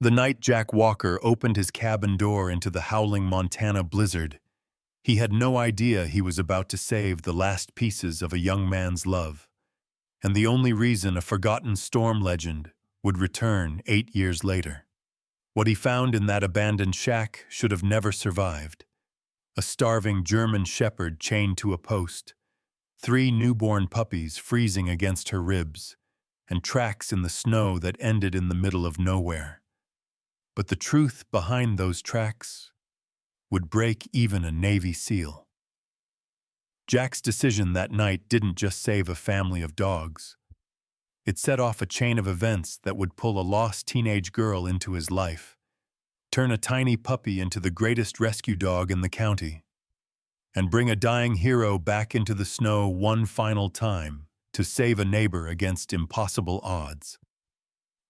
The night Jack Walker opened his cabin door into the howling Montana blizzard, he had no idea he was about to save the last pieces of a young man's love, and the only reason a forgotten storm legend would return 8 years later. What he found in that abandoned shack should have never survived. A starving German shepherd chained to a post, 3 newborn puppies freezing against her ribs, and tracks in the snow that ended in the middle of nowhere. But the truth behind those tracks would break even a Navy SEAL. Jack's decision that night didn't just save a family of dogs. It set off a chain of events that would pull a lost teenage girl into his life, turn a tiny puppy into the greatest rescue dog in the county, and bring a dying hero back into the snow one final time to save a neighbor against impossible odds.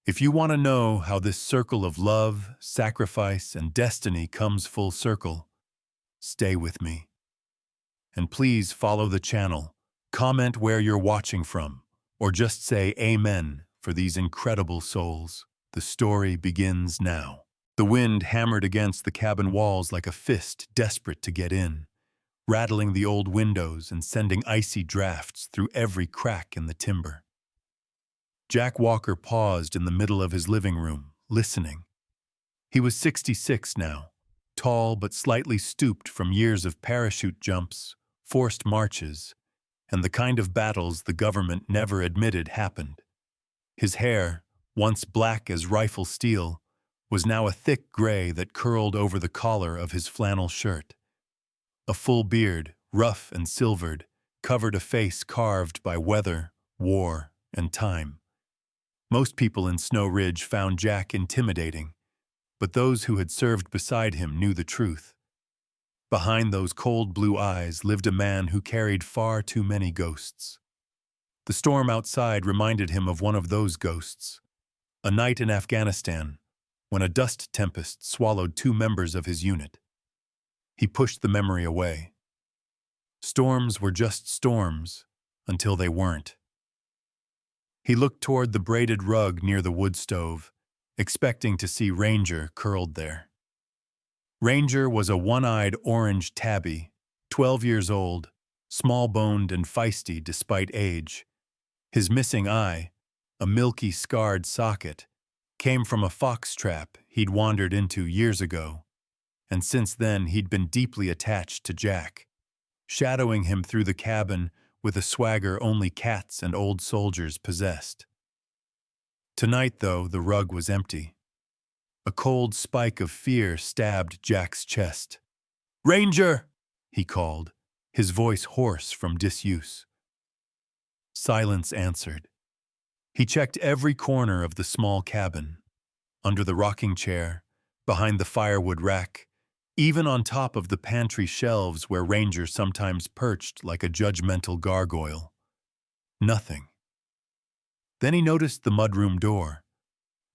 If you want to know how this circle of love, sacrifice, and destiny comes full circle, stay with me. And please follow the channel, comment where you're watching from, or just say amen for these incredible souls. The story begins now. The wind hammered against the cabin walls like a fist desperate to get in, rattling the old windows and sending icy drafts through every crack in the timber. Jack Walker paused in the middle of his living room, listening. He was 66 now, tall but slightly stooped from years of parachute jumps, forced marches, and the kind of battles the government never admitted happened. His hair, once black as rifle steel, was now a thick gray that curled over the collar of his flannel shirt. A full beard, rough and silvered, covered a face carved by weather, war, and time. Most people in Snow Ridge found Jack intimidating, but those who had served beside him knew the truth. Behind those cold blue eyes lived a man who carried far too many ghosts. The storm outside reminded him of one of those ghosts. A night in Afghanistan, when a dust tempest swallowed 2 members of his unit. He pushed the memory away. Storms were just storms until they weren't. He looked toward the braided rug near the wood stove, expecting to see Ranger curled there. Ranger was a one-eyed orange tabby, 12 years old, small-boned and feisty despite age. His missing eye, a milky scarred socket, came from a fox trap he'd wandered into years ago, and since then he'd been deeply attached to Jack, shadowing him through the cabin with a swagger only cats and old soldiers possessed. Tonight, though, the rug was empty. A cold spike of fear stabbed Jack's chest. "Ranger!" he called, his voice hoarse from disuse. Silence answered. He checked every corner of the small cabin, under the rocking chair, behind the firewood rack, even on top of the pantry shelves where Ranger sometimes perched like a judgmental gargoyle. Nothing. Then he noticed the mudroom door.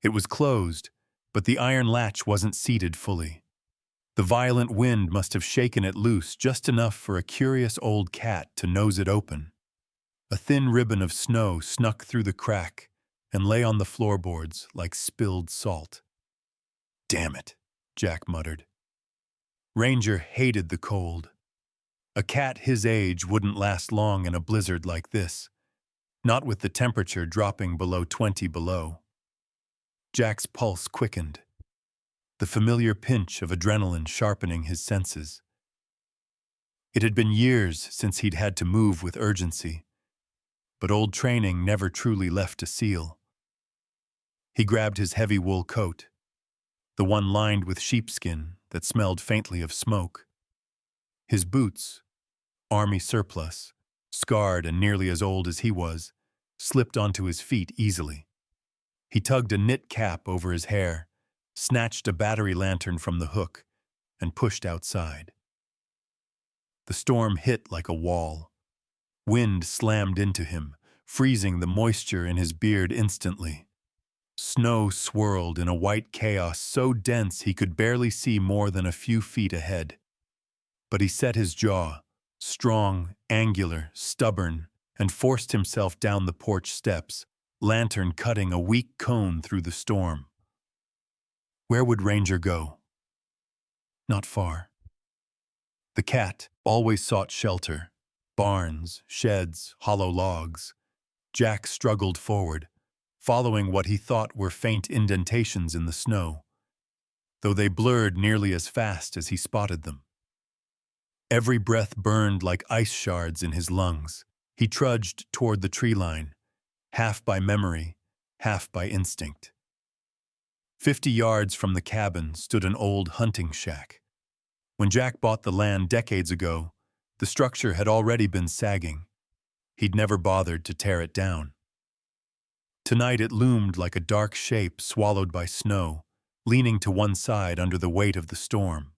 It was closed, but the iron latch wasn't seated fully. The violent wind must have shaken it loose just enough for a curious old cat to nose it open. A thin ribbon of snow snuck through the crack and lay on the floorboards like spilled salt. "Damn it," Jack muttered. Ranger hated the cold. A cat his age wouldn't last long in a blizzard like this, not with the temperature dropping below 20 below. Jack's pulse quickened, the familiar pinch of adrenaline sharpening his senses. It had been years since he'd had to move with urgency, but old training never truly left a SEAL. He grabbed his heavy wool coat, the one lined with sheepskin that smelled faintly of smoke. His boots, army surplus, scarred and nearly as old as he was, slipped onto his feet easily. He tugged a knit cap over his hair, snatched a battery lantern from the hook, and pushed outside. The storm hit like a wall. Wind slammed into him, freezing the moisture in his beard instantly. Snow swirled in a white chaos so dense he could barely see more than a few feet ahead. But he set his jaw, strong, angular, stubborn, and forced himself down the porch steps, lantern cutting a weak cone through the storm. Where would Ranger go? Not far. The cat always sought shelter. Barns, sheds, hollow logs. Jack struggled forward, following what he thought were faint indentations in the snow, though they blurred nearly as fast as he spotted them. Every breath burned like ice shards in his lungs. He trudged toward the tree line, half by memory, half by instinct. 50 yards from the cabin stood an old hunting shack. When Jack bought the land decades ago, the structure had already been sagging. He'd never bothered to tear it down. Tonight it loomed like a dark shape swallowed by snow, leaning to one side under the weight of the storm.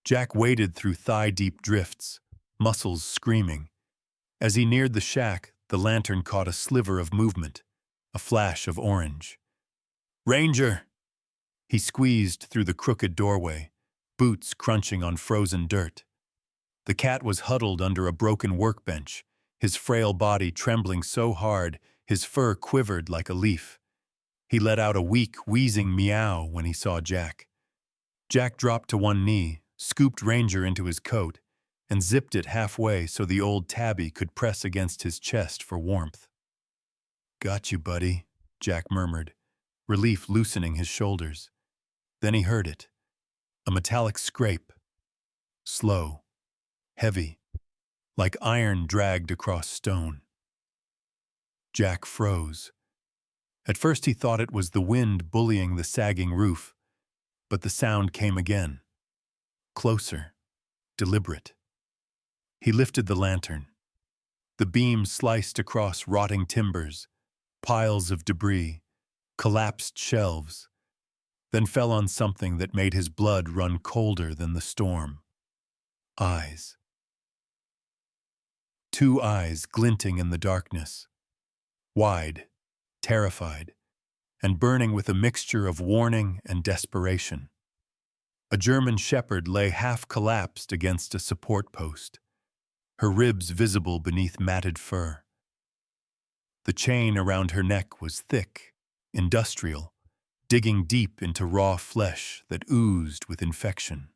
Jack waded through thigh-deep drifts, muscles screaming. As he neared the shack, the lantern caught a sliver of movement, a flash of orange. "Ranger!" He squeezed through the crooked doorway, boots crunching on frozen dirt. The cat was huddled under a broken workbench, his frail body trembling so hard his fur quivered like a leaf. He let out a weak, wheezing meow when he saw Jack. Jack dropped to one knee, scooped Ranger into his coat, and zipped it halfway so the old tabby could press against his chest for warmth. "Got you, buddy," Jack murmured, relief loosening his shoulders. Then he heard it. A metallic scrape. Slow. Heavy. Like iron dragged across stone. Jack froze. At first he thought it was the wind bullying the sagging roof, but the sound came again. Closer. Deliberate. He lifted the lantern. The beam sliced across rotting timbers, piles of debris, collapsed shelves, then fell on something that made his blood run colder than the storm. Eyes. 2 eyes glinting in the darkness. Wide, terrified, and burning with a mixture of warning and desperation. A German shepherd lay half-collapsed against a support post, her ribs visible beneath matted fur. The chain around her neck was thick, industrial, digging deep into raw flesh that oozed with infection.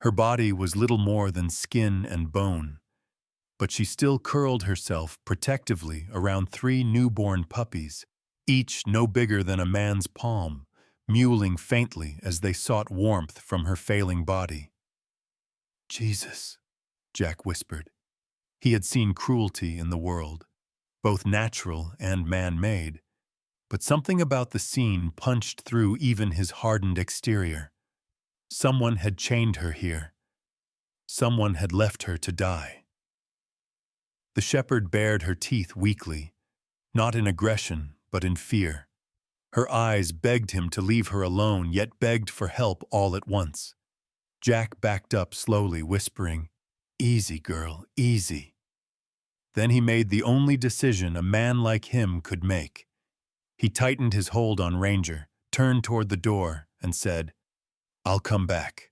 Her body was little more than skin and bone, but she still curled herself protectively around 3 newborn puppies, each no bigger than a man's palm, mewling faintly as they sought warmth from her failing body. "Jesus," Jack whispered. He had seen cruelty in the world, both natural and man-made, but something about the scene punched through even his hardened exterior. Someone had chained her here. Someone had left her to die. The shepherd bared her teeth weakly, not in aggression, but in fear. Her eyes begged him to leave her alone, yet begged for help all at once. Jack backed up slowly, whispering, "Easy, girl, easy." Then he made the only decision a man like him could make. He tightened his hold on Ranger, turned toward the door, and said, "I'll come back."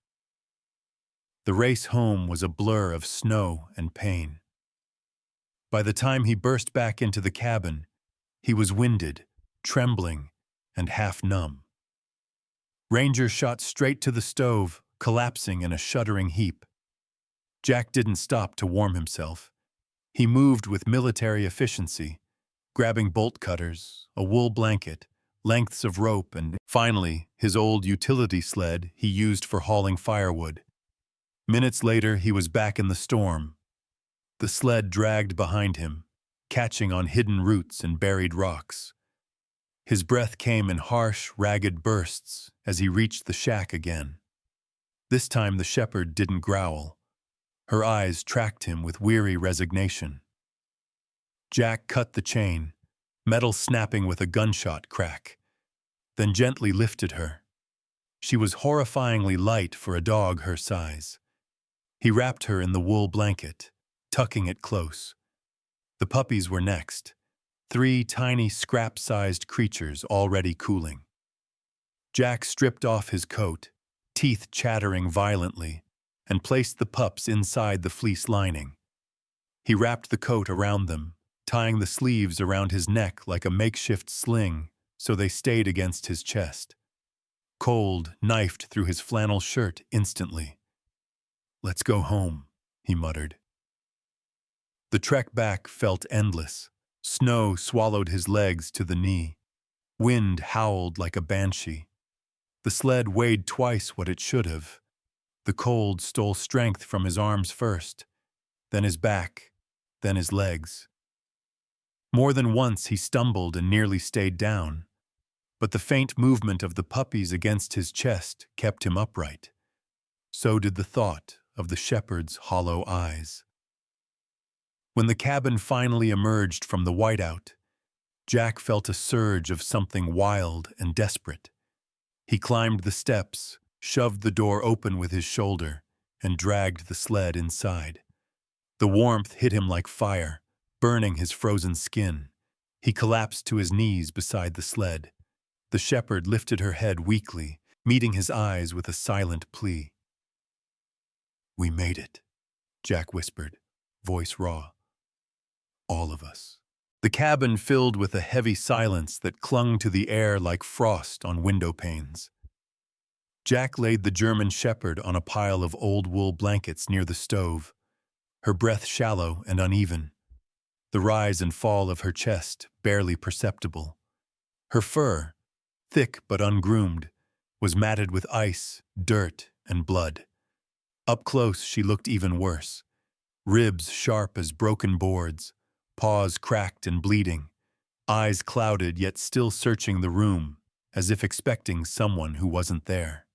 The race home was a blur of snow and pain. By the time he burst back into the cabin, he was winded, trembling, and half-numb. Ranger shot straight to the stove, collapsing in a shuddering heap. Jack didn't stop to warm himself. He moved with military efficiency, grabbing bolt cutters, a wool blanket, lengths of rope, and finally, his old utility sled he used for hauling firewood. Minutes later, he was back in the storm. The sled dragged behind him, catching on hidden roots and buried rocks. His breath came in harsh, ragged bursts as he reached the shack again. This time the shepherd didn't growl. Her eyes tracked him with weary resignation. Jack cut the chain, metal snapping with a gunshot crack, then gently lifted her. She was horrifyingly light for a dog her size. He wrapped her in the wool blanket, tucking it close. The puppies were next, 3 tiny scrap-sized creatures already cooling. Jack stripped off his coat, teeth chattering violently, and placed the pups inside the fleece lining. He wrapped the coat around them, tying the sleeves around his neck like a makeshift sling so they stayed against his chest. cold, knifed through his flannel shirt instantly. "Let's go home," he muttered. The trek back felt endless. Snow swallowed his legs to the knee. Wind howled like a banshee. The sled weighed twice what it should have. The cold stole strength from his arms first, then his back, then his legs. More than once he stumbled and nearly stayed down, but the faint movement of the puppies against his chest kept him upright. So did the thought of the shepherd's hollow eyes. When the cabin finally emerged from the whiteout, Jack felt a surge of something wild and desperate. He climbed the steps, shoved the door open with his shoulder, and dragged the sled inside. The warmth hit him like fire, burning his frozen skin. He collapsed to his knees beside the sled. The shepherd lifted her head weakly, meeting his eyes with a silent plea. "We made it," Jack whispered, voice raw. "All of us." The cabin filled with a heavy silence that clung to the air like frost on window panes. Jack laid the German shepherd on a pile of old wool blankets near the stove, her breath shallow and uneven, the rise and fall of her chest barely perceptible. Her fur, thick but ungroomed, was matted with ice, dirt, and blood. Up close she looked even worse, ribs sharp as broken boards, paws cracked and bleeding, eyes clouded yet still searching the room, as if expecting someone who wasn't there.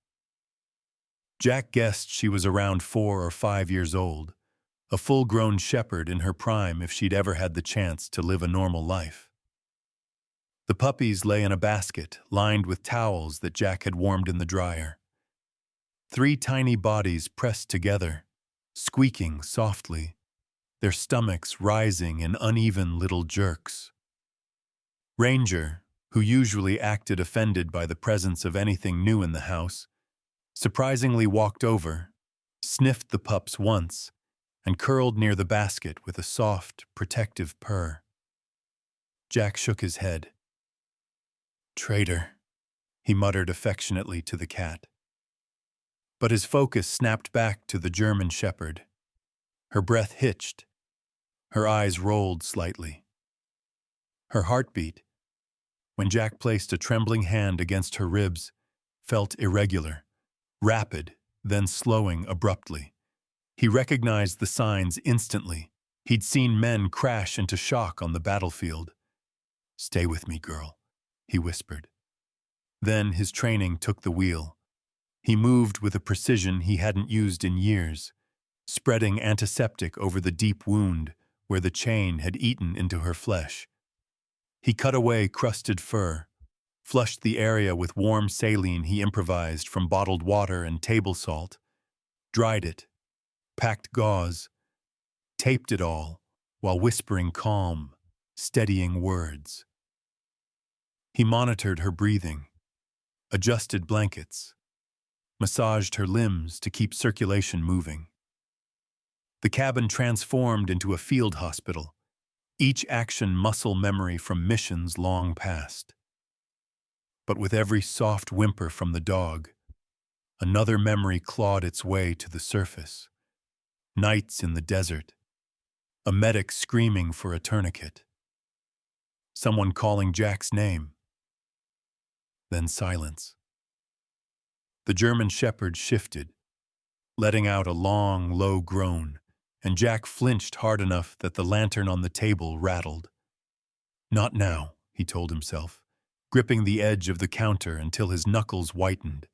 Jack guessed she was around 4 or 5 years old, a full-grown shepherd in her prime if she'd ever had the chance to live a normal life. The puppies lay in a basket lined with towels that Jack had warmed in the dryer. 3 tiny bodies pressed together, squeaking softly, their stomachs rising in uneven little jerks. Ranger, who usually acted offended by the presence of anything new in the house, surprisingly walked over, sniffed the pups once, and curled near the basket with a soft, protective purr. Jack shook his head. "Traitor," he muttered affectionately to the cat. But his focus snapped back to the German shepherd. Her breath hitched. Her eyes rolled slightly. Her heartbeat, when Jack placed a trembling hand against her ribs, felt irregular, rapid, then slowing abruptly. He recognized the signs instantly. He'd seen men crash into shock on the battlefield. "Stay with me, girl," he whispered. Then his training took the wheel. He moved with a precision he hadn't used in years, spreading antiseptic over the deep wound where the chain had eaten into her flesh. He cut away crusted fur, flushed the area with warm saline he improvised from bottled water and table salt, dried it, packed gauze, taped it all, while whispering calm, steadying words. He monitored her breathing, adjusted blankets, massaged her limbs to keep circulation moving. The cabin transformed into a field hospital, each action muscle memory from missions long past. But with every soft whimper from the dog, another memory clawed its way to the surface. Nights in the desert, a medic screaming for a tourniquet, someone calling Jack's name. Then silence. The German shepherd shifted, letting out a long, low groan, and Jack flinched hard enough that the lantern on the table rattled. Not now, he told himself, gripping the edge of the counter until his knuckles whitened.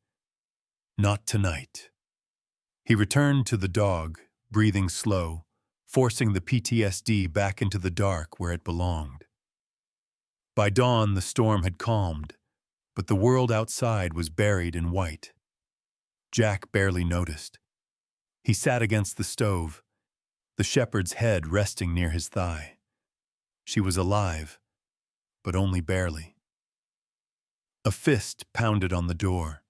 Not tonight. He returned to the dog, breathing slow, forcing the PTSD back into the dark where it belonged. By dawn, the storm had calmed, but the world outside was buried in white. Jack barely noticed. He sat against the stove, the shepherd's head resting near his thigh. She was alive, but only barely. A fist pounded on the door.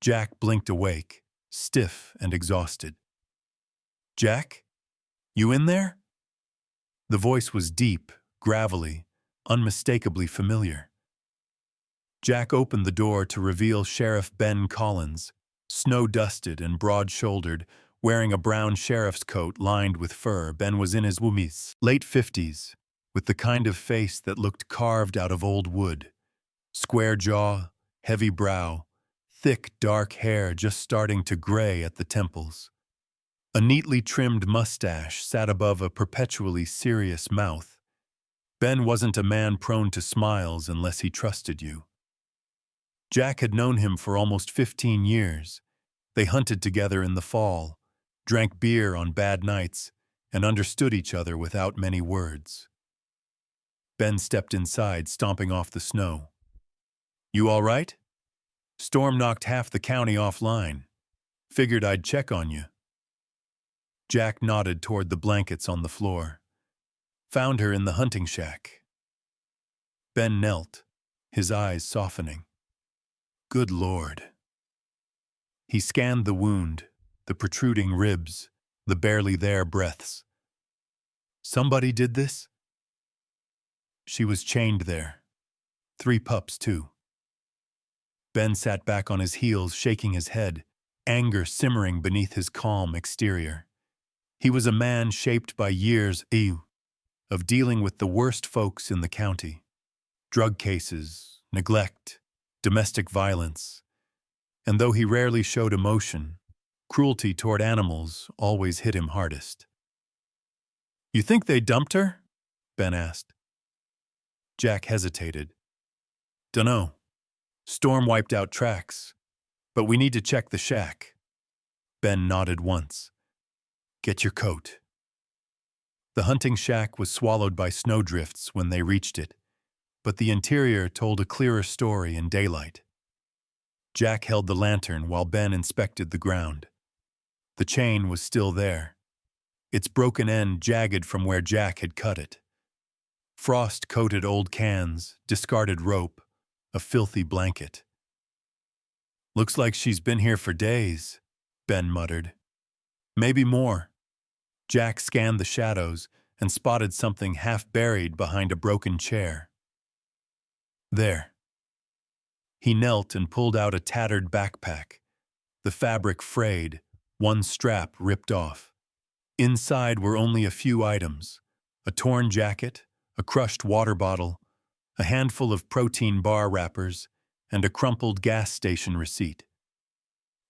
Jack blinked awake, stiff and exhausted. "Jack? You in there?" The voice was deep, gravelly, unmistakably familiar. Jack opened the door to reveal Sheriff Ben Collins, snow-dusted and broad-shouldered, wearing a brown sheriff's coat lined with fur. Ben was in his late 50s, with the kind of face that looked carved out of old wood. Square jaw, heavy brow, thick dark hair just starting to gray at the temples. A neatly trimmed mustache sat above a perpetually serious mouth. Ben wasn't a man prone to smiles unless he trusted you. Jack had known him for almost 15 years. They hunted together in the fall, drank beer on bad nights, and understood each other without many words. Ben stepped inside, stomping off the snow. "You all right? Storm knocked half the county offline. Figured I'd check on you." Jack nodded toward the blankets on the floor. "Found her in the hunting shack." Ben knelt, his eyes softening. "Good Lord." He scanned the wound, the protruding ribs, the barely there breaths. "Somebody did this?" "She was chained there. 3 pups, too." Ben sat back on his heels, shaking his head, anger simmering beneath his calm exterior. He was a man shaped by years of dealing with the worst folks in the county. Drug cases, neglect, domestic violence. And though he rarely showed emotion, cruelty toward animals always hit him hardest. "You think they dumped her?" Ben asked. Jack hesitated. "Dunno. Storm wiped out tracks, but we need to check the shack." Ben nodded once. "Get your coat." The hunting shack was swallowed by snowdrifts when they reached it, but the interior told a clearer story in daylight. Jack held the lantern while Ben inspected the ground. The chain was still there, its broken end jagged from where Jack had cut it. Frost-coated old cans, discarded rope, a filthy blanket. "Looks like she's been here for days," Ben muttered. "Maybe more." Jack scanned the shadows and spotted something half-buried behind a broken chair. "There." He knelt and pulled out a tattered backpack, the fabric frayed, one strap ripped off. Inside were only a few items: a torn jacket, a crushed water bottle, a handful of protein bar wrappers, and a crumpled gas station receipt.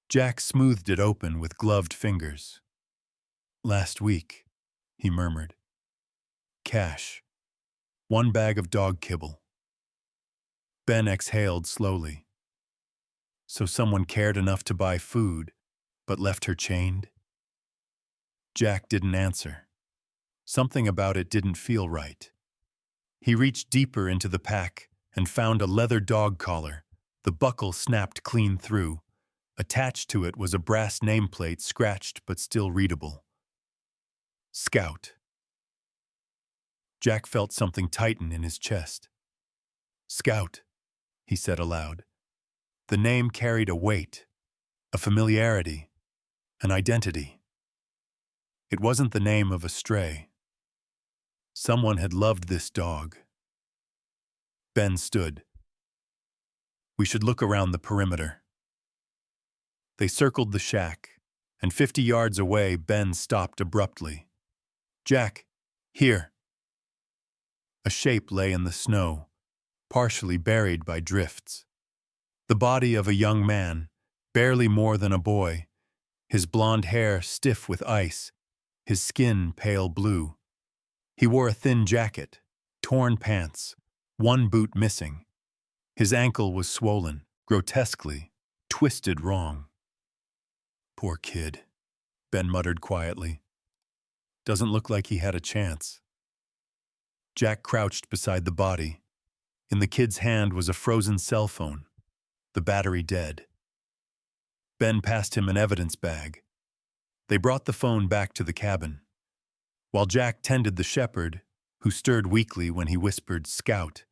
Jack smoothed it open with gloved fingers. "Last week," he murmured. "Cash. 1 bag of dog kibble." Ben exhaled slowly. So someone cared enough to buy food, but left her chained? Jack didn't answer. Something about it didn't feel right. He reached deeper into the pack and found a leather dog collar, the buckle snapped clean through. Attached to it was a brass nameplate, scratched but still readable. Scout. Jack felt something tighten in his chest. "Scout," he said aloud. The name carried a weight, a familiarity, an identity. It wasn't the name of a stray. Someone had loved this dog. Ben stood. "We should look around the perimeter." They circled the shack, and 50 yards away, Ben stopped abruptly. "Jack, here." A shape lay in the snow, partially buried by drifts. The body of a young man, barely more than a boy, his blonde hair stiff with ice, his skin pale blue. He wore a thin jacket, torn pants, one boot missing. His ankle was swollen, grotesquely, twisted wrong. "Poor kid," Ben muttered quietly. "Doesn't look like he had a chance." Jack crouched beside the body. In the kid's hand was a frozen cell phone, the battery dead. Ben passed him an evidence bag. They brought the phone back to the cabin. While Jack tended the shepherd, who stirred weakly when he whispered "Scout,"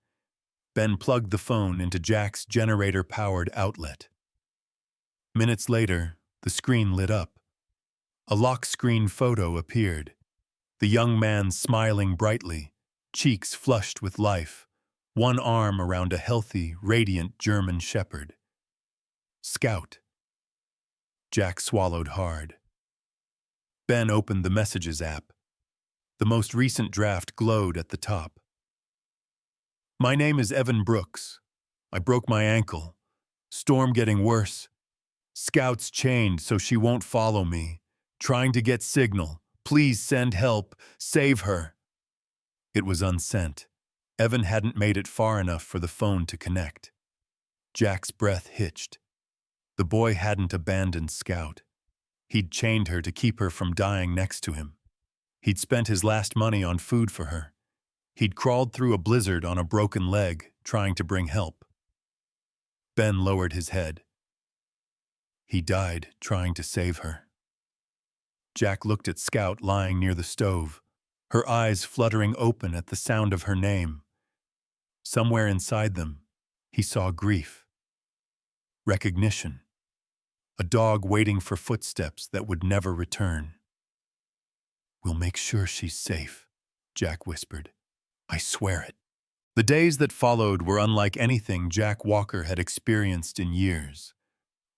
Ben plugged the phone into Jack's generator-powered outlet. Minutes later, the screen lit up. A lock-screen photo appeared. The young man smiling brightly, cheeks flushed with life, one arm around a healthy, radiant German shepherd. Scout. Jack swallowed hard. Ben opened the Messages app. The most recent draft glowed at the top. My name is Evan Brooks. I broke my ankle. Storm getting worse. Scouts chained so she won't follow me. Trying to get signal. Please send help. Save her. It was unsent. Evan hadn't made it far enough for the phone to connect. Jack's breath hitched. The boy hadn't abandoned Scout. He'd chained her to keep her from dying next to him. He'd spent his last money on food for her. He'd crawled through a blizzard on a broken leg, trying to bring help. Ben lowered his head. He died trying to save her. Jack looked at Scout lying near the stove, her eyes fluttering open at the sound of her name. Somewhere inside them, he saw grief. Recognition. A dog waiting for footsteps that would never return. We'll make sure she's safe, Jack whispered. I swear it. The days that followed were unlike anything Jack Walker had experienced in years.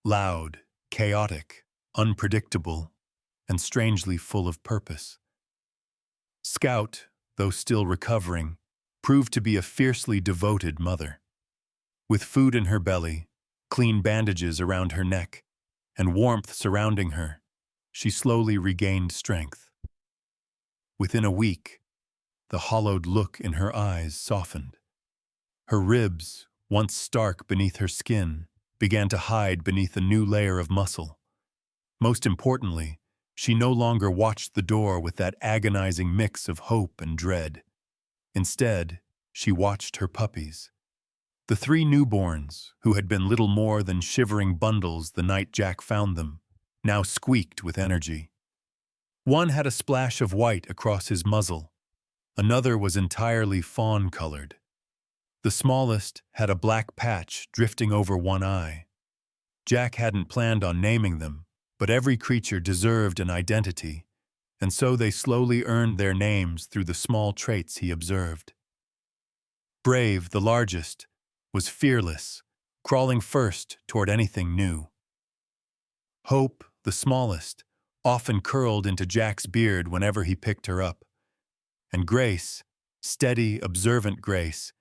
Loud, chaotic, unpredictable, and strangely full of purpose. Scout, though still recovering, proved to be a fiercely devoted mother. With food in her belly, clean bandages around her neck, and warmth surrounding her, she slowly regained strength. Within a week, the hollowed look in her eyes softened. Her ribs, once stark beneath her skin, began to hide beneath a new layer of muscle. Most importantly, she no longer watched the door with that agonizing mix of hope and dread. Instead, she watched her puppies. The 3 newborns, who had been little more than shivering bundles the night Jack found them, now squeaked with energy. One had a splash of white across his muzzle. Another was entirely fawn-colored. The smallest had a black patch drifting over one eye. Jack hadn't planned on naming them, but every creature deserved an identity, and so they slowly earned their names through the small traits he observed. Brave, the largest, was fearless, crawling first toward anything new. Hope, the smallest, often curled into Jack's beard whenever he picked her up. And Grace, steady, observant Grace,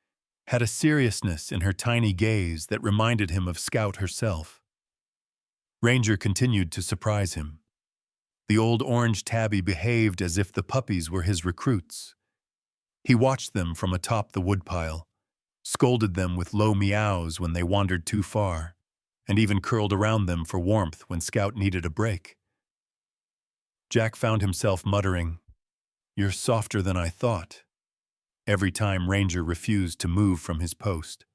had a seriousness in her tiny gaze that reminded him of Scout herself. Ranger continued to surprise him. The old orange tabby behaved as if the puppies were his recruits. He watched them from atop the woodpile, scolded them with low meows when they wandered too far, and even curled around them for warmth when Scout needed a break. Jack found himself muttering, "You're softer than I thought," every time Ranger refused to move from his post.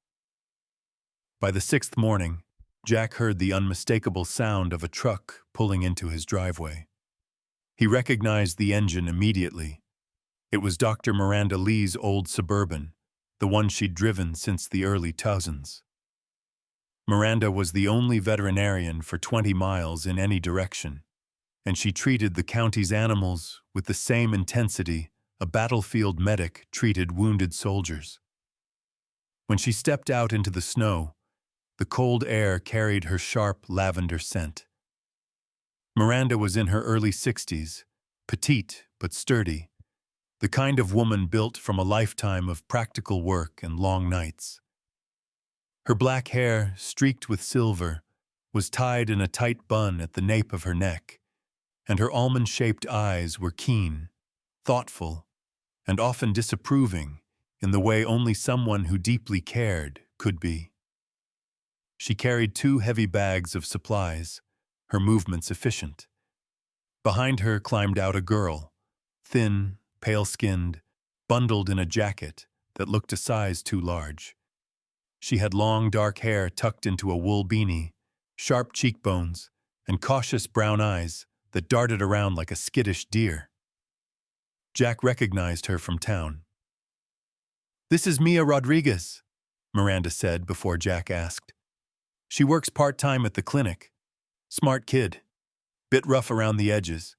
By the 6th morning, Jack heard the unmistakable sound of a truck pulling into his driveway. He recognized the engine immediately. It was Dr. Miranda Lee's old Suburban, the one she'd driven since the early 2000s. Miranda was the only veterinarian for 20 miles in any direction, and she treated the county's animals with the same intensity a battlefield medic treated wounded soldiers. When she stepped out into the snow, the cold air carried her sharp lavender scent. Miranda was in her early 60s, petite but sturdy, the kind of woman built from a lifetime of practical work and long nights. Her black hair, streaked with silver, was tied in a tight bun at the nape of her neck, and her almond-shaped eyes were keen, thoughtful, and often disapproving in the way only someone who deeply cared could be. She carried 2 heavy bags of supplies, her movements efficient. Behind her climbed out a girl, thin, pale-skinned, bundled in a jacket that looked a size too large. She had long dark hair tucked into a wool beanie, sharp cheekbones, and cautious brown eyes that darted around like a skittish deer. Jack recognized her from town. "This is Mia Rodriguez," Miranda said before Jack asked. "She works part-time at the clinic. Smart kid. Bit rough around the edges."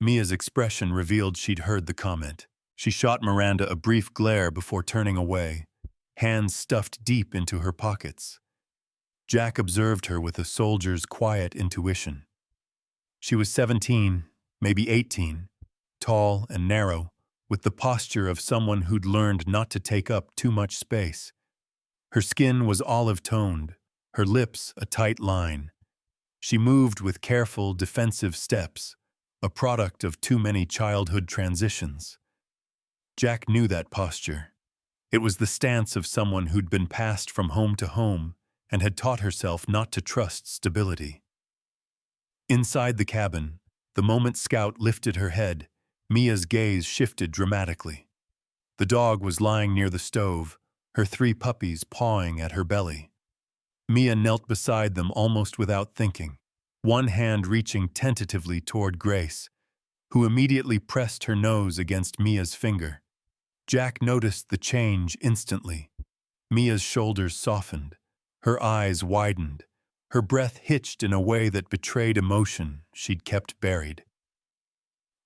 Mia's expression revealed she'd heard the comment. She shot Miranda a brief glare before turning away, hands stuffed deep into her pockets. Jack observed her with a soldier's quiet intuition. She was 17, maybe 18, tall and narrow, with the posture of someone who'd learned not to take up too much space. Her skin was olive-toned, her lips a tight line. She moved with careful, defensive steps, a product of too many childhood transitions. Jack knew that posture. It was the stance of someone who'd been passed from home to home and had taught herself not to trust stability. Inside the cabin, the moment Scout lifted her head, Mia's gaze shifted dramatically. The dog was lying near the stove, her 3 puppies pawing at her belly. Mia knelt beside them almost without thinking, one hand reaching tentatively toward Grace, who immediately pressed her nose against Mia's finger. Jack noticed the change instantly. Mia's shoulders softened, her eyes widened, her breath hitched in a way that betrayed emotion she'd kept buried.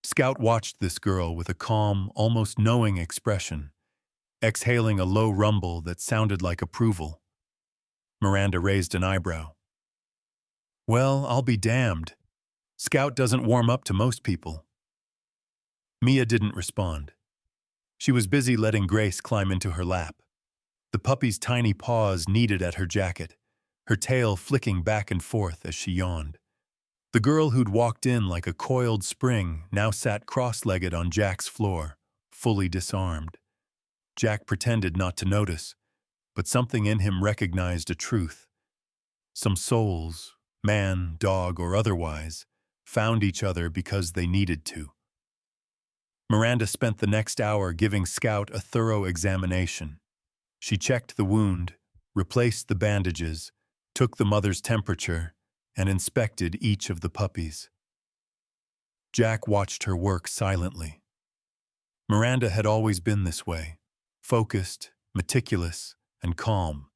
Scout watched this girl with a calm, almost knowing expression, exhaling a low rumble that sounded like approval. Miranda raised an eyebrow. "Well, I'll be damned. Scout doesn't warm up to most people." Mia didn't respond. She was busy letting Grace climb into her lap. The puppy's tiny paws kneaded at her jacket, her tail flicking back and forth as she yawned. The girl who'd walked in like a coiled spring now sat cross-legged on Jack's floor, fully disarmed. Jack pretended not to notice, but something in him recognized a truth. Some souls, man, dog, or otherwise, found each other because they needed to. Miranda spent the next hour giving Scout a thorough examination. She checked the wound, replaced the bandages, took the mother's temperature, and inspected each of the puppies. Jack watched her work silently. Miranda had always been this way, focused, meticulous, and calm.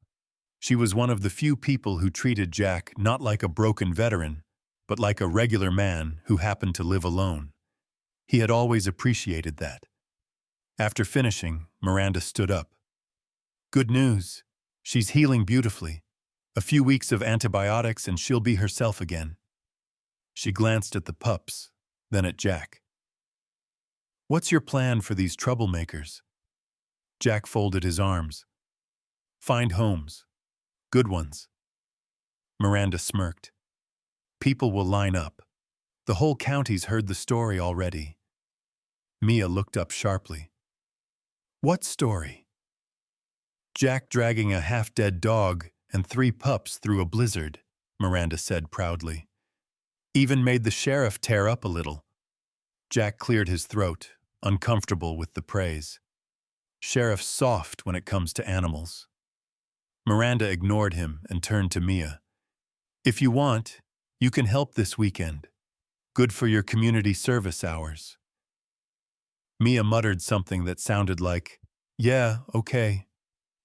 She was one of the few people who treated Jack not like a broken veteran, but like a regular man who happened to live alone. He had always appreciated that. After finishing, Miranda stood up. "Good news. She's healing beautifully. A few weeks of antibiotics and she'll be herself again." She glanced at the pups, then at Jack. "What's your plan for these troublemakers?" Jack folded his arms. "Find homes. Good ones." Miranda smirked. "People will line up. The whole county's heard the story already." Mia looked up sharply. "What story?" "Jack dragging a half-dead dog and 3 pups through a blizzard," Miranda said proudly. "Even made the sheriff tear up a little." Jack cleared his throat, uncomfortable with the praise. "Sheriff's soft when it comes to animals." Miranda ignored him and turned to Mia. "If you want, you can help this weekend. Good for your community service hours." Mia muttered something that sounded like, "Yeah, okay,"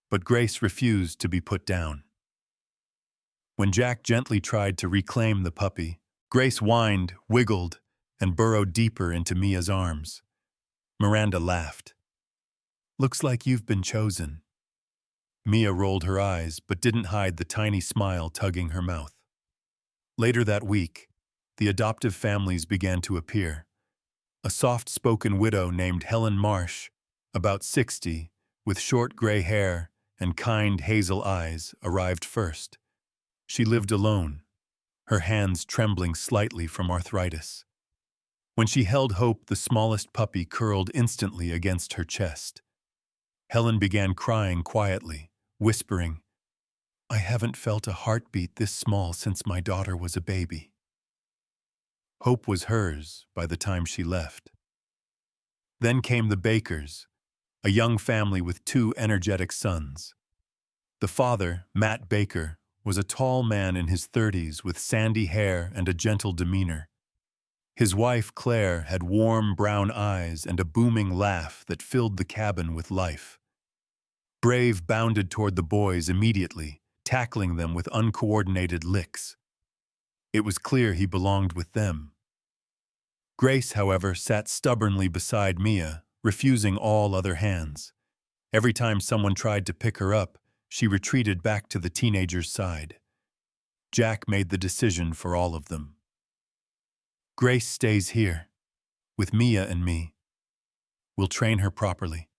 but Grace refused to be put down. When Jack gently tried to reclaim the puppy, Grace whined, wiggled, and burrowed deeper into Mia's arms. Miranda laughed. "Looks like you've been chosen." Mia rolled her eyes but didn't hide the tiny smile tugging her mouth. Later that week, the adoptive families began to appear. A soft-spoken widow named Helen Marsh, about 60, with short gray hair and kind hazel eyes, arrived first. She lived alone, her hands trembling slightly from arthritis. When she held Hope, the smallest puppy curled instantly against her chest. Helen began crying quietly, whispering, "I haven't felt a heartbeat this small since my daughter was a baby." Hope was hers by the time she left. Then came the Bakers, a young family with 2 energetic sons. The father, Matt Baker, was a tall man in his 30s with sandy hair and a gentle demeanor. His wife, Claire, had warm brown eyes and a booming laugh that filled the cabin with life. Brave bounded toward the boys immediately, tackling them with uncoordinated licks. It was clear he belonged with them. Grace, however, sat stubbornly beside Mia, refusing all other hands. Every time someone tried to pick her up, she retreated back to the teenager's side. Jack made the decision for all of them. Grace stays here, with Mia and me. We'll train her properly.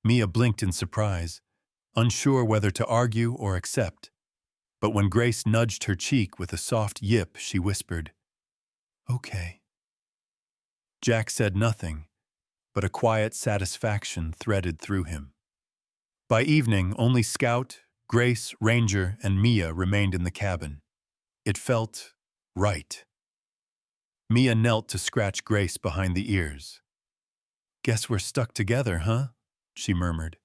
Mia blinked in surprise, unsure whether to argue or accept. But when Grace nudged her cheek with a soft yip, she whispered, "Okay." Jack said nothing, but a quiet satisfaction threaded through him. By evening, only Scout, Grace, Ranger, and Mia remained in the cabin. It felt right. Mia knelt to scratch Grace behind the ears. "Guess we're stuck together, huh?" she murmured.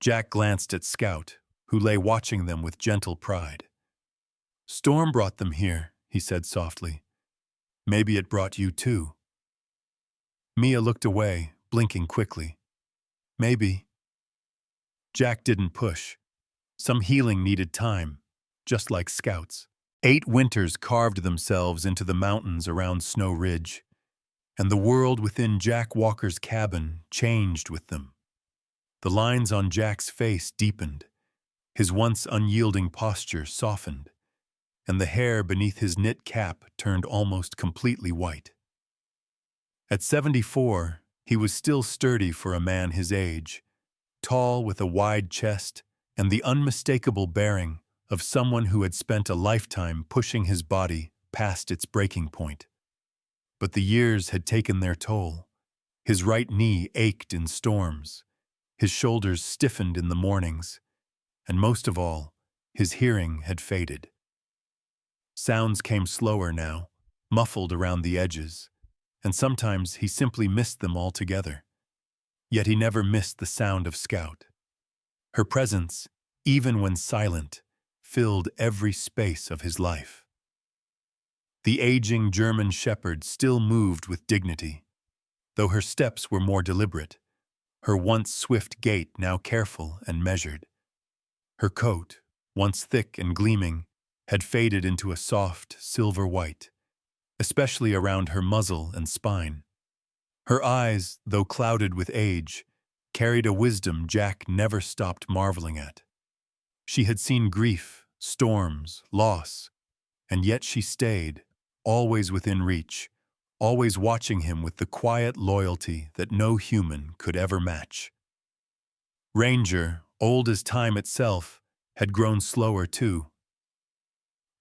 Jack glanced at Scout, who lay watching them with gentle pride. "Storm brought them here," he said softly. "Maybe it brought you too." Mia looked away, blinking quickly. "Maybe." Jack didn't push. Some healing needed time, just like Scout's. 8 winters carved themselves into the mountains around Snow Ridge, and the world within Jack Walker's cabin changed with them. The lines on Jack's face deepened, his once unyielding posture softened, and the hair beneath his knit cap turned almost completely white. At 74, he was still sturdy for a man his age, tall with a wide chest and the unmistakable bearing of someone who had spent a lifetime pushing his body past its breaking point. But the years had taken their toll. His right knee ached in storms, his shoulders stiffened in the mornings, and most of all, his hearing had faded. Sounds came slower now, muffled around the edges, and sometimes he simply missed them altogether. Yet he never missed the sound of Scout. Her presence, even when silent, filled every space of his life. The aging German shepherd still moved with dignity, though her steps were more deliberate, her once swift gait now careful and measured. Her coat, once thick and gleaming, had faded into a soft silver white, especially around her muzzle and spine. Her eyes, though clouded with age, carried a wisdom Jack never stopped marveling at. She had seen grief, storms, loss, and yet she stayed, always within reach, always watching him with the quiet loyalty that no human could ever match. Ranger, old as time itself, had grown slower too.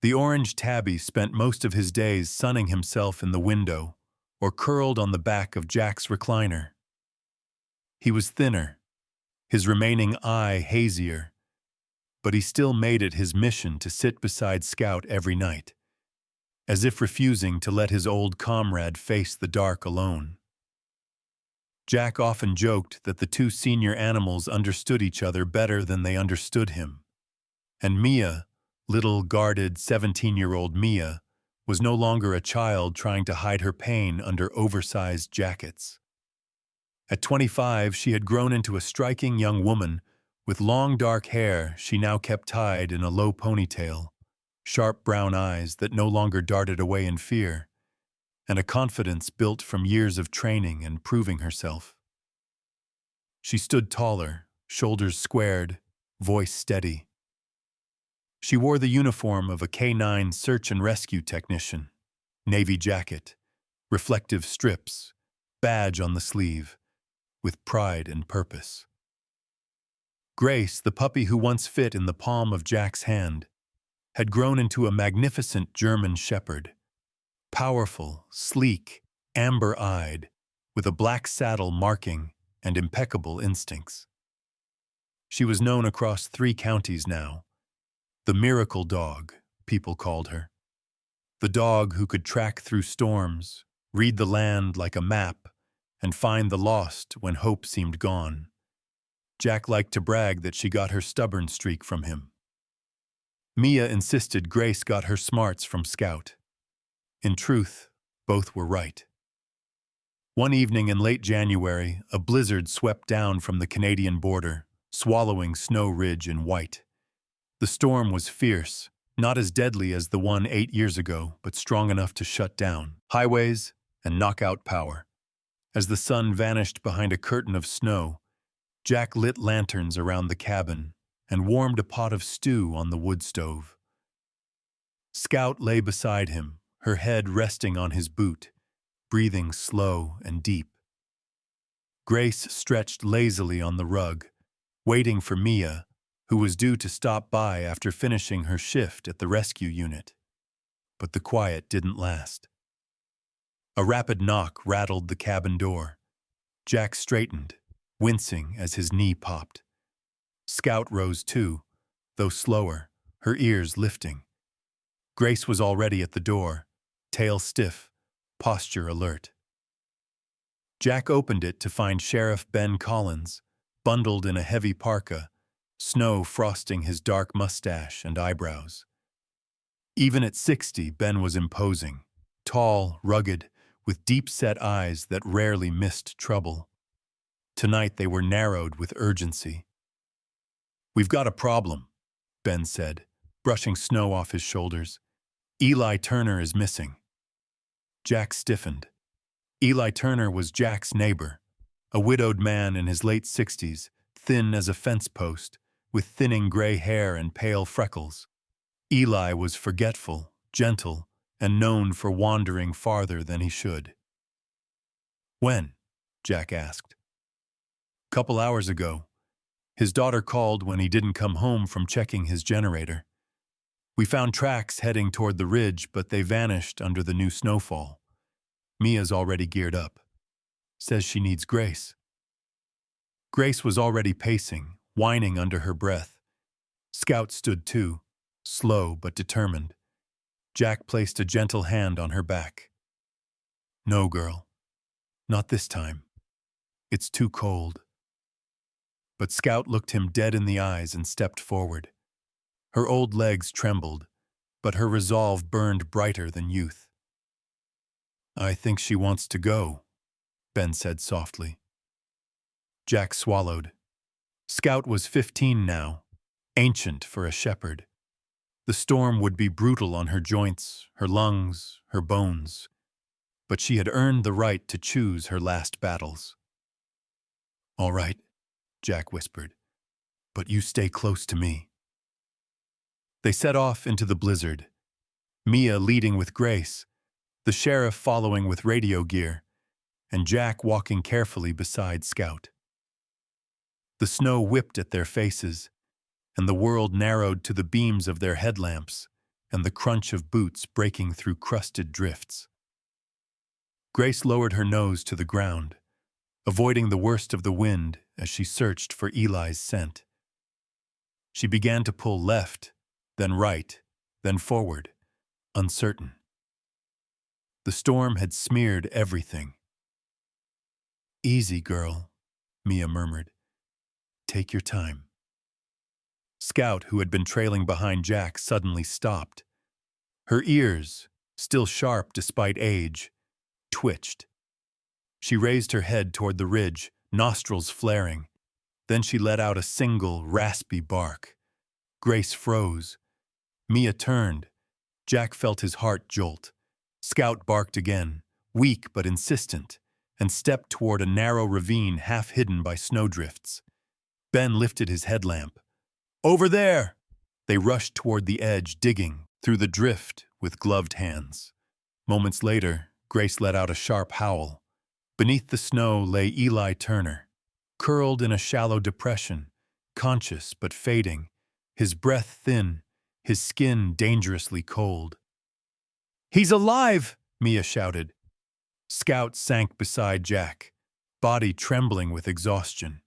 The orange tabby spent most of his days sunning himself in the window or curled on the back of Jack's recliner. He was thinner, his remaining eye hazier, but he still made it his mission to sit beside Scout every night, as if refusing to let his old comrade face the dark alone. Jack often joked that the two senior animals understood each other better than they understood him, and Mia, little guarded 17-year-old Mia, was no longer a child trying to hide her pain under oversized jackets. At 25, she had grown into a striking young woman with long dark hair she now kept tied in a low ponytail, sharp brown eyes that no longer darted away in fear, and a confidence built from years of training and proving herself. She stood taller, shoulders squared, voice steady. She wore the uniform of a K-9 search and rescue technician, navy jacket, reflective strips, badge on the sleeve, with pride and purpose. Grace, the puppy who once fit in the palm of Jack's hand, had grown into a magnificent German shepherd, powerful, sleek, amber-eyed, with a black saddle marking and impeccable instincts. She was known across 3 counties now. The miracle dog, people called her. The dog who could track through storms, read the land like a map, and find the lost when hope seemed gone. Jack liked to brag that she got her stubborn streak from him. Mia insisted Grace got her smarts from Scout. In truth, both were right. One evening in late January, a blizzard swept down from the Canadian border, swallowing Snow Ridge in white. The storm was fierce, not as deadly as the one 8 years ago, but strong enough to shut down highways and knock out power. As the sun vanished behind a curtain of snow, Jack lit lanterns around the cabin and warmed a pot of stew on the wood stove. Scout lay beside him, her head resting on his boot, breathing slow and deep. Grace stretched lazily on the rug, waiting for Mia, who was due to stop by after finishing her shift at the rescue unit. But the quiet didn't last. A rapid knock rattled the cabin door. Jack straightened, wincing as his knee popped. Scout rose too, though slower, her ears lifting. Grace was already at the door, tail stiff, posture alert. Jack opened it to find Sheriff Ben Collins, bundled in a heavy parka, snow frosting his dark mustache and eyebrows. Even at 60, Ben was imposing, tall, rugged, with deep-set eyes that rarely missed trouble. Tonight they were narrowed with urgency. "We've got a problem," Ben said, brushing snow off his shoulders. "Eli Turner is missing." Jack stiffened. Eli Turner was Jack's neighbor, a widowed man in his late 60s, thin as a fence post, with thinning gray hair and pale freckles. Eli was forgetful, gentle, and known for wandering farther than he should. "When?" Jack asked. "Couple hours ago. His daughter called when he didn't come home from checking his generator. We found tracks heading toward the ridge, but they vanished under the new snowfall. Mia's already geared up. Says she needs Grace." Grace was already pacing, whining under her breath. Scout stood too, slow but determined. Jack placed a gentle hand on her back. "No, girl. Not this time. It's too cold." But Scout looked him dead in the eyes and stepped forward. Her old legs trembled, but her resolve burned brighter than youth. "I think she wants to go," Ben said softly. Jack swallowed. Scout was 15 now, ancient for a shepherd. The storm would be brutal on her joints, her lungs, her bones. But she had earned the right to choose her last battles. "All right," Jack whispered, "but you stay close to me." They set off into the blizzard, Mia leading with Grace, the sheriff following with radio gear, and Jack walking carefully beside Scout. The snow whipped at their faces, and the world narrowed to the beams of their headlamps and the crunch of boots breaking through crusted drifts. Grace lowered her nose to the ground, avoiding the worst of the wind as she searched for Eli's scent. She began to pull left, then right, then forward, uncertain. The storm had smeared everything. "Easy, girl," Mia murmured. "Take your time." Scout, who had been trailing behind Jack, suddenly stopped. Her ears, still sharp despite age, twitched. She raised her head toward the ridge, nostrils flaring. Then she let out a single, raspy bark. Grace froze. Mia turned. Jack felt his heart jolt. Scout barked again, weak but insistent, and stepped toward a narrow ravine half hidden by snowdrifts. Ben lifted his headlamp. "Over there!" They rushed toward the edge, digging through the drift with gloved hands. Moments later, Grace let out a sharp howl. Beneath the snow lay Eli Turner, curled in a shallow depression, conscious but fading, his breath thin, his skin dangerously cold. "He's alive!" Mia shouted. Scout sank beside Jack, body trembling with exhaustion.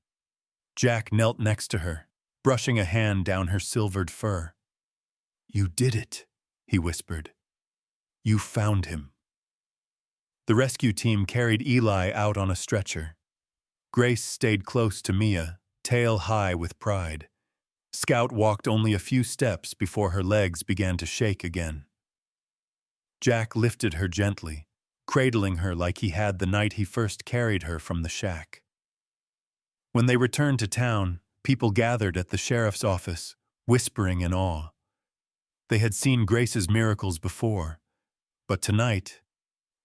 Jack knelt next to her, brushing a hand down her silvered fur. "You did it," he whispered. "You found him." The rescue team carried Eli out on a stretcher. Grace stayed close to Mia, tail high with pride. Scout walked only a few steps before her legs began to shake again. Jack lifted her gently, cradling her like he had the night he first carried her from the shack. When they returned to town, people gathered at the sheriff's office, whispering in awe. They had seen Grace's miracles before, but tonight,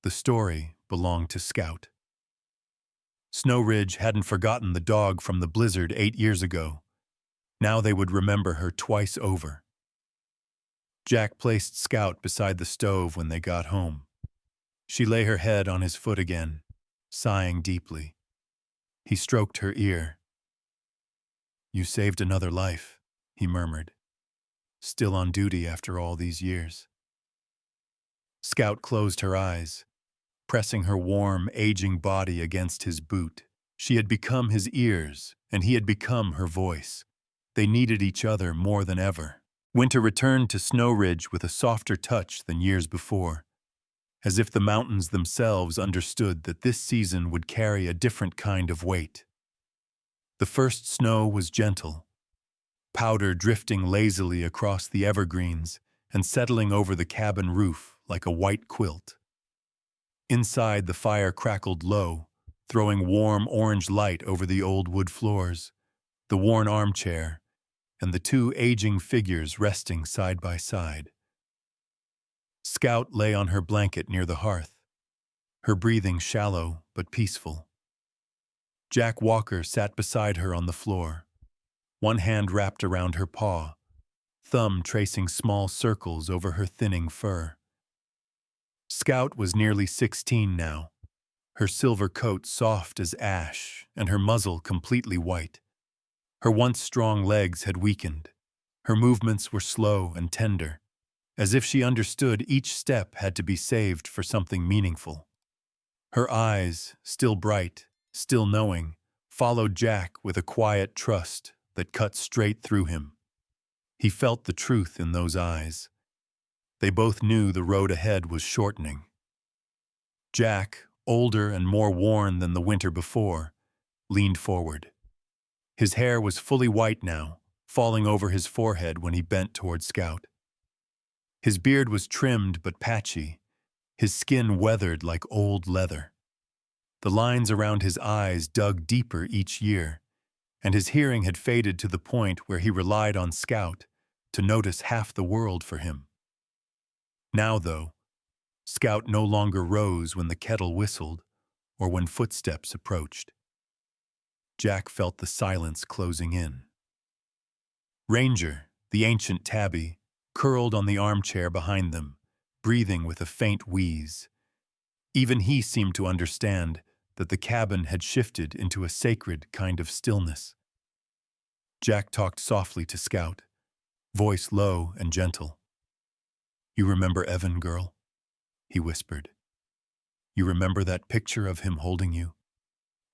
the story belonged to Scout. Snow Ridge hadn't forgotten the dog from the blizzard 8 years ago. Now they would remember her twice over. Jack placed Scout beside the stove when they got home. She lay her head on his foot again, sighing deeply. He stroked her ear. "You saved another life," he murmured, "still on duty after all these years." Scout closed her eyes, pressing her warm, aging body against his boot. She had become his ears, and he had become her voice. They needed each other more than ever. Winter returned to Snow Ridge with a softer touch than years before, as if the mountains themselves understood that this season would carry a different kind of weight. The first snow was gentle, powder drifting lazily across the evergreens and settling over the cabin roof like a white quilt. Inside, the fire crackled low, throwing warm orange light over the old wood floors, the worn armchair, and the two aging figures resting side by side. Scout lay on her blanket near the hearth, her breathing shallow but peaceful. Jack Walker sat beside her on the floor, one hand wrapped around her paw, thumb tracing small circles over her thinning fur. Scout was nearly 16 now, her silver coat soft as ash and her muzzle completely white. Her once strong legs had weakened. Her movements were slow and tender, as if she understood each step had to be saved for something meaningful. Her eyes, still bright, still knowing, followed Jack with a quiet trust that cut straight through him. He felt the truth in those eyes. They both knew the road ahead was shortening. Jack, older and more worn than the winter before, leaned forward. His hair was fully white now, falling over his forehead when he bent toward Scout. His beard was trimmed but patchy, his skin weathered like old leather. The lines around his eyes dug deeper each year, and his hearing had faded to the point where he relied on Scout to notice half the world for him. Now, though, Scout no longer rose when the kettle whistled or when footsteps approached. Jack felt the silence closing in. Ranger, the ancient tabby, curled on the armchair behind them, breathing with a faint wheeze. Even he seemed to understand that the cabin had shifted into a sacred kind of stillness. Jack talked softly to Scout, voice low and gentle. "You remember Evan, girl?" he whispered. "You remember that picture of him holding you?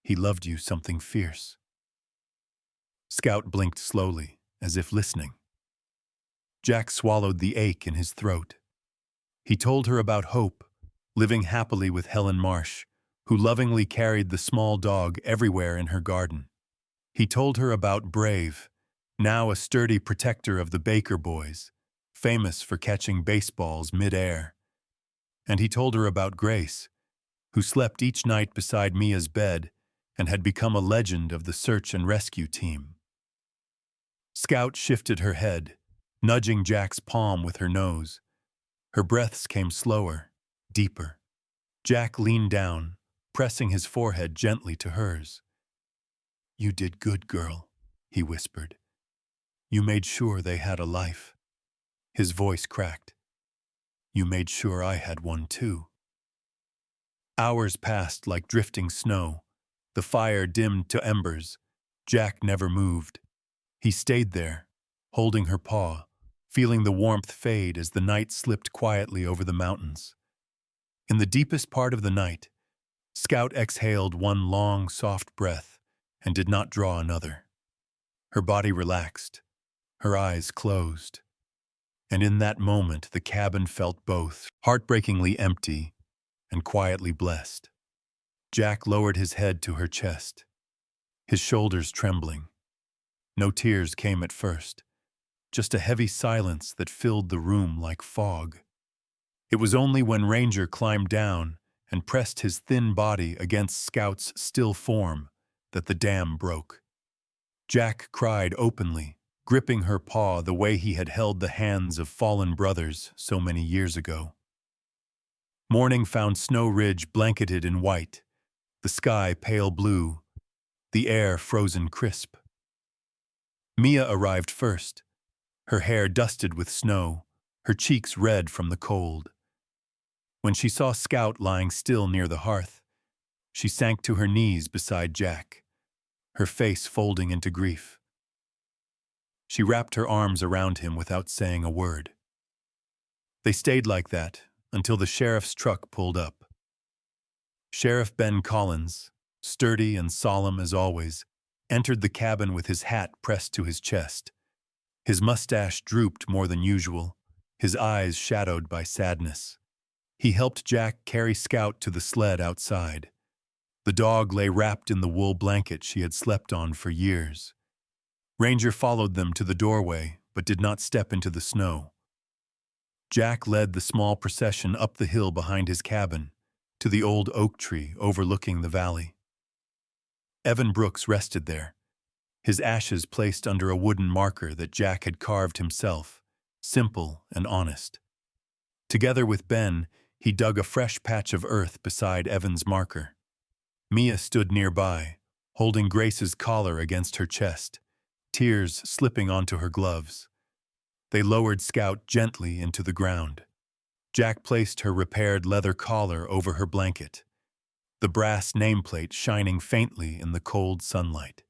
He loved you something fierce." Scout blinked slowly, as if listening. Jack swallowed the ache in his throat. He told her about Hope, living happily with Helen Marsh, who lovingly carried the small dog everywhere in her garden. He told her about Brave, now a sturdy protector of the Baker boys, famous for catching baseballs mid-air. And he told her about Grace, who slept each night beside Mia's bed and had become a legend of the search and rescue team. Scout shifted her head, nudging Jack's palm with her nose. Her breaths came slower, deeper. Jack leaned down, pressing his forehead gently to hers. "You did good, girl," he whispered. "You made sure they had a life." His voice cracked. "You made sure I had one too." Hours passed like drifting snow. The fire dimmed to embers. Jack never moved. He stayed there, holding her paw, feeling the warmth fade as the night slipped quietly over the mountains. In the deepest part of the night, Scout exhaled one long, soft breath and did not draw another. Her body relaxed, her eyes closed. And in that moment, the cabin felt both heartbreakingly empty and quietly blessed. Jack lowered his head to her chest, his shoulders trembling. No tears came at first, just a heavy silence that filled the room like fog. It was only when Ranger climbed down and pressed his thin body against Scout's still form that the dam broke. Jack cried openly, gripping her paw the way he had held the hands of fallen brothers so many years ago. Morning found Snow Ridge blanketed in white, the sky pale blue, the air frozen crisp. Mia arrived first, her hair dusted with snow, her cheeks red from the cold. When she saw Scout lying still near the hearth, she sank to her knees beside Jack, her face folding into grief. She wrapped her arms around him without saying a word. They stayed like that until the sheriff's truck pulled up. Sheriff Ben Collins, sturdy and solemn as always, entered the cabin with his hat pressed to his chest. His mustache drooped more than usual, his eyes shadowed by sadness. He helped Jack carry Scout to the sled outside. The dog lay wrapped in the wool blanket she had slept on for years. Ranger followed them to the doorway, but did not step into the snow. Jack led the small procession up the hill behind his cabin, to the old oak tree overlooking the valley. Evan Brooks rested there, his ashes placed under a wooden marker that Jack had carved himself, simple and honest. Together with Ben, he dug a fresh patch of earth beside Evan's marker. Mia stood nearby, holding Grace's collar against her chest, tears slipping onto her gloves. They lowered Scout gently into the ground. Jack placed her repaired leather collar over her blanket, the brass nameplate shining faintly in the cold sunlight.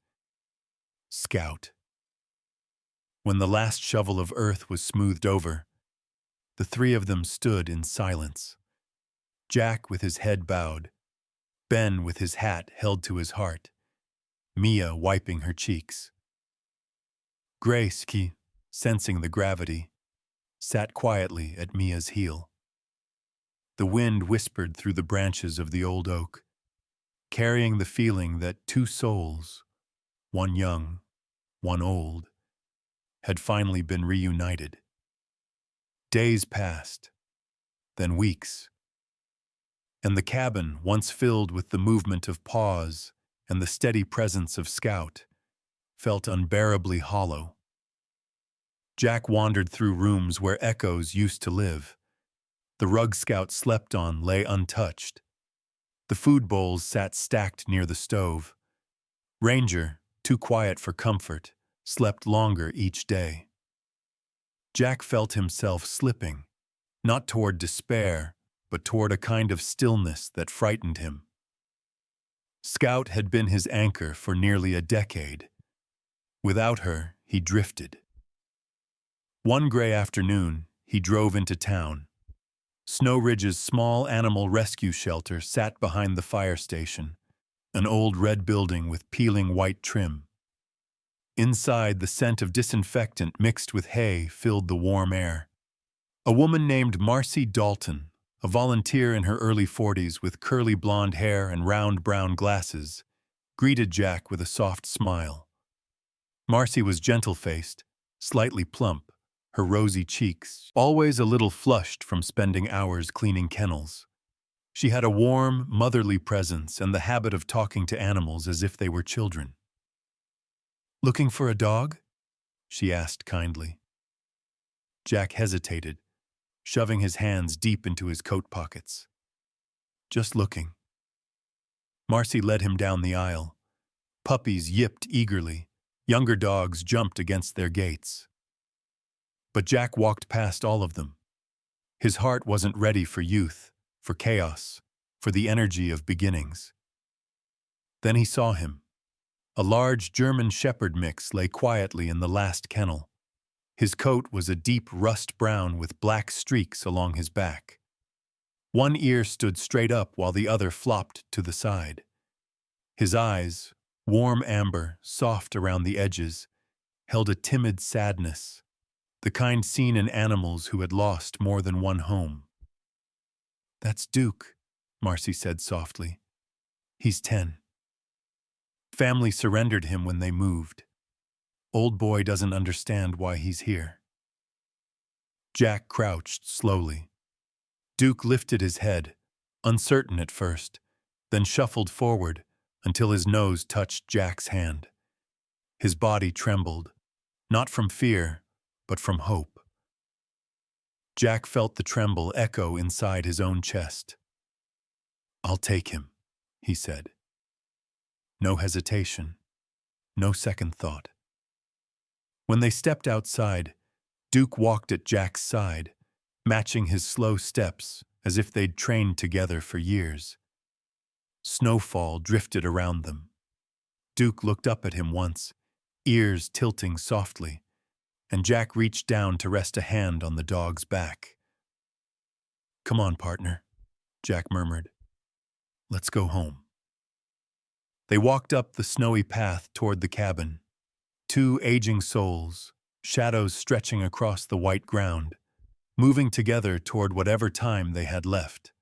Scout. When the last shovel of earth was smoothed over, the three of them stood in silence. Jack with his head bowed, Ben with his hat held to his heart, Mia wiping her cheeks. Grace, sensing the gravity, sat quietly at Mia's heel. The wind whispered through the branches of the old oak, carrying the feeling that two souls, one young, one old, had finally been reunited. Days passed, then weeks, and the cabin, once filled with the movement of paws and the steady presence of Scout, felt unbearably hollow. Jack wandered through rooms where echoes used to live. The rug Scout slept on lay untouched. The food bowls sat stacked near the stove. Ranger, too quiet for comfort, slept longer each day. Jack felt himself slipping, not toward despair, but toward a kind of stillness that frightened him. Scout had been his anchor for nearly a decade. Without her, he drifted. One gray afternoon, he drove into town. Snow Ridge's small animal rescue shelter sat behind the fire station, an old red building with peeling white trim. Inside, the scent of disinfectant mixed with hay filled the warm air. A woman named Marcy Dalton, a volunteer in her early 40s with curly blonde hair and round brown glasses, greeted Jack with a soft smile. Marcy was gentle-faced, slightly plump, her rosy cheeks always a little flushed from spending hours cleaning kennels. She had a warm, motherly presence and the habit of talking to animals as if they were children. "Looking for a dog?" she asked kindly. Jack hesitated, shoving his hands deep into his coat pockets. "Just looking." Marcy led him down the aisle. Puppies yipped eagerly. Younger dogs jumped against their gates. But Jack walked past all of them. His heart wasn't ready for youth, for chaos, for the energy of beginnings. Then he saw him. A large German Shepherd mix lay quietly in the last kennel. His coat was a deep rust brown with black streaks along his back. One ear stood straight up while the other flopped to the side. His eyes, warm amber, soft around the edges, held a timid sadness, the kind seen in animals who had lost more than one home. "That's Duke," Marcy said softly. "He's 10. Family surrendered him when they moved. Old boy doesn't understand why he's here." Jack crouched slowly. Duke lifted his head, uncertain at first, then shuffled forward until his nose touched Jack's hand. His body trembled, not from fear, but from hope. Jack felt the tremble echo inside his own chest. "I'll take him," he said. No hesitation, no second thought. When they stepped outside, Duke walked at Jack's side, matching his slow steps as if they'd trained together for years. Snowfall drifted around them. Duke looked up at him once, ears tilting softly, and Jack reached down to rest a hand on the dog's back. "Come on, partner," Jack murmured. "Let's go home." They walked up the snowy path toward the cabin. Two aging souls, shadows stretching across the white ground, moving together toward whatever time they had left.